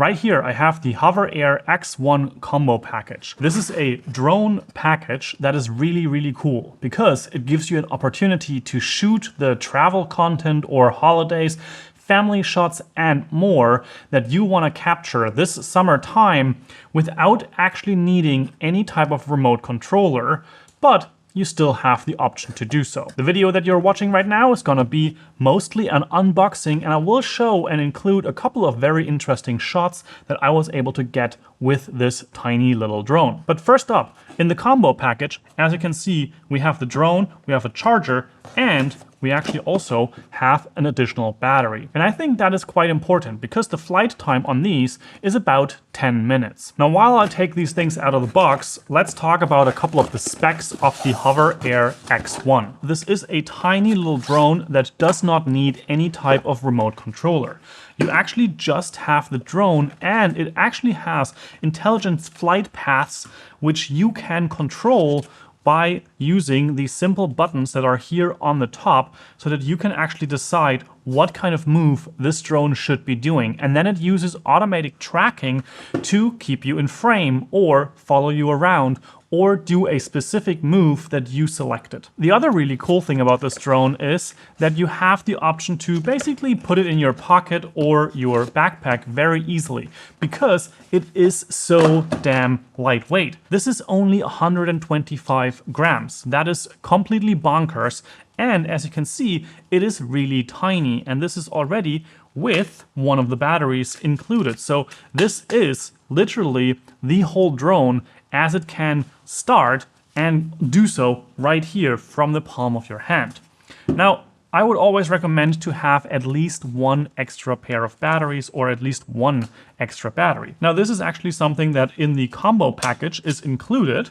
Right here, I have the HOVERAir X1 combo package. This is a drone package that is really, really cool because it gives you an opportunity to shoot the travel content or holidays, family shots, and more that you want to capture this summertime without actually needing any type of remote controller, but you still have the option to do so. The video that you're watching right now is gonna be mostly an unboxing, and I will show and include a couple of very interesting shots that I was able to get with this tiny little drone. But first up, in the combo package, as you can see, we have the drone, we have a charger, and we actually also have an additional battery. And I think that is quite important because the flight time on these is about 10 minutes. Now, while I take these things out of the box, let's talk about a couple of the specs of the HOVERAir X1. This is a tiny little drone that does not need any type of remote controller. You actually just have the drone, and it actually has intelligent flight paths which you can control by using these simple buttons that are here on the top so that you can actually decide what kind of move this drone should be doing. And then it uses automatic tracking to keep you in frame or follow you around or do a specific move that you selected. The other really cool thing about this drone is that you have the option to basically put it in your pocket or your backpack very easily because it is so damn lightweight. This is only 125 grams. That is completely bonkers. And as you can see, it is really tiny, and this is already with one of the batteries included. So this is literally the whole drone as it can start and do so right here from the palm of your hand. Now, I would always recommend to have at least one extra pair of batteries or at least one extra battery. Now, this is actually something that in the combo package is included.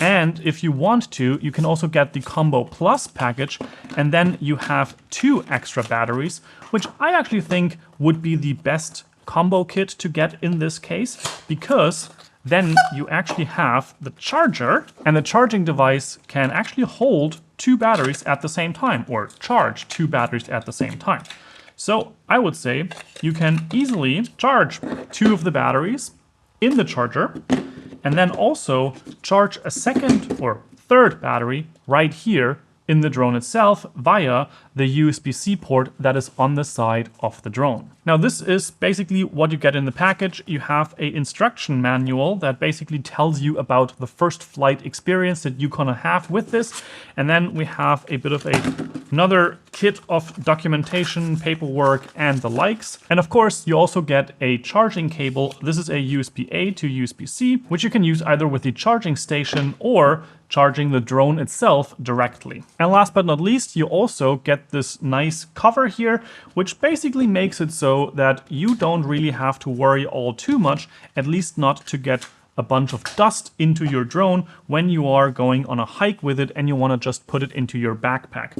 And if you want to, you can also get the Combo Plus package, and then you have 2 extra batteries, which I actually think would be the best combo kit to get in this case, because then you actually have the charger, and the charging device can actually hold 2 batteries at the same time, or charge 2 batteries at the same time. So I would say you can easily charge 2 of the batteries in the charger, and then also charge a second or third battery right here in the drone itself via the USB-C port that is on the side of the drone. Now, this is basically what you get in the package. You have an instruction manual that basically tells you about the first flight experience that you're gonna have with this. And then we have a bit of another kit of documentation, paperwork, and the likes. And of course, you also get a charging cable. This is a USB-A to USB-C, which you can use either with the charging station or charging the drone itself directly. And last but not least, you also get this nice cover here, which basically makes it so that you don't really have to worry all too much, at least not to get a bunch of dust into your drone when you are going on a hike with it and you want to just put it into your backpack.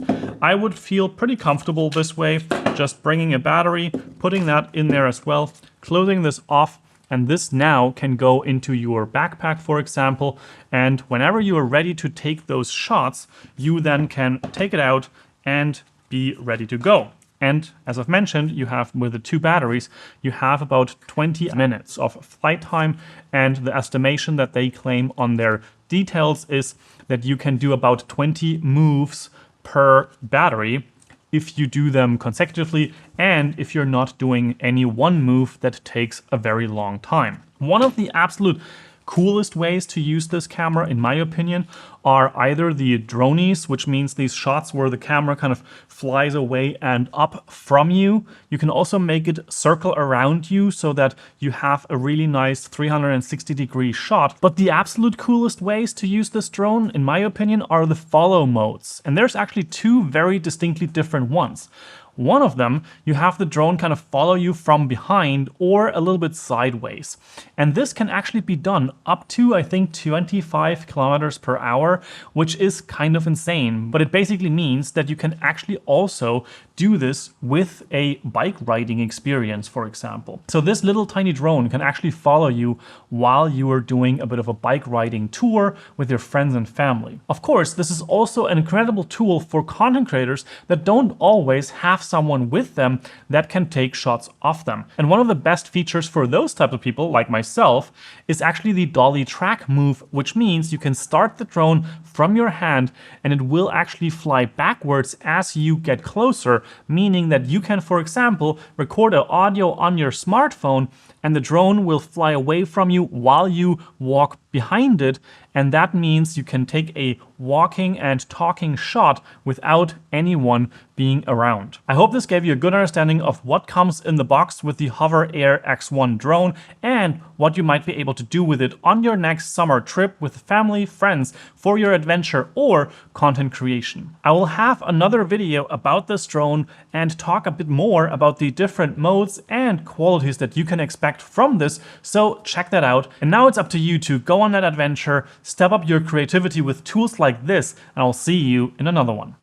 I would feel pretty comfortable this way, just bringing a battery, putting that in there as well, closing this off, and this now can go into your backpack, for example, and whenever you are ready to take those shots, you then can take it out and be ready to go. And as I've mentioned, you have, with the 2 batteries, you have about 20 minutes of flight time, and the estimation that they claim on their details is that you can do about 20 moves per battery if you do them consecutively and if you're not doing any one move that takes a very long time. One of the absolute coolest ways to use this camera, in my opinion, are either the dronies, which means these shots where the camera kind of flies away and up from you. You can also make it circle around you so that you have a really nice 360-degree shot. But the absolute coolest ways to use this drone, in my opinion, are the follow modes. And there's actually 2 very distinctly different ones. One of them, you have the drone kind of follow you from behind or a little bit sideways. And this can actually be done up to, I think, 25 kilometers per hour, which is kind of insane. But it basically means that you can actually also do this with a bike riding experience, for example. So this little tiny drone can actually follow you while you are doing a bit of a bike riding tour with your friends and family. Of course, this is also an incredible tool for content creators that don't always have someone with them that can take shots of them. And one of the best features for those types of people, like myself, is actually the dolly track move, which means you can start the drone from your hand and it will actually fly backwards as you get closer, meaning that you can, for example, record an audio on your smartphone and the drone will fly away from you while you walk behind it, and that means you can take a walking and talking shot without anyone being around. I hope this gave you a good understanding of what comes in the box with the HOVERAir X1 drone and what you might be able to do with it on your next summer trip with family, friends, for your adventure or content creation. I will have another video about this drone and talk a bit more about the different modes and qualities that you can expect from this, so check that out. And now it's up to you to go on that adventure, step up your creativity with tools like this, and I'll see you in another one.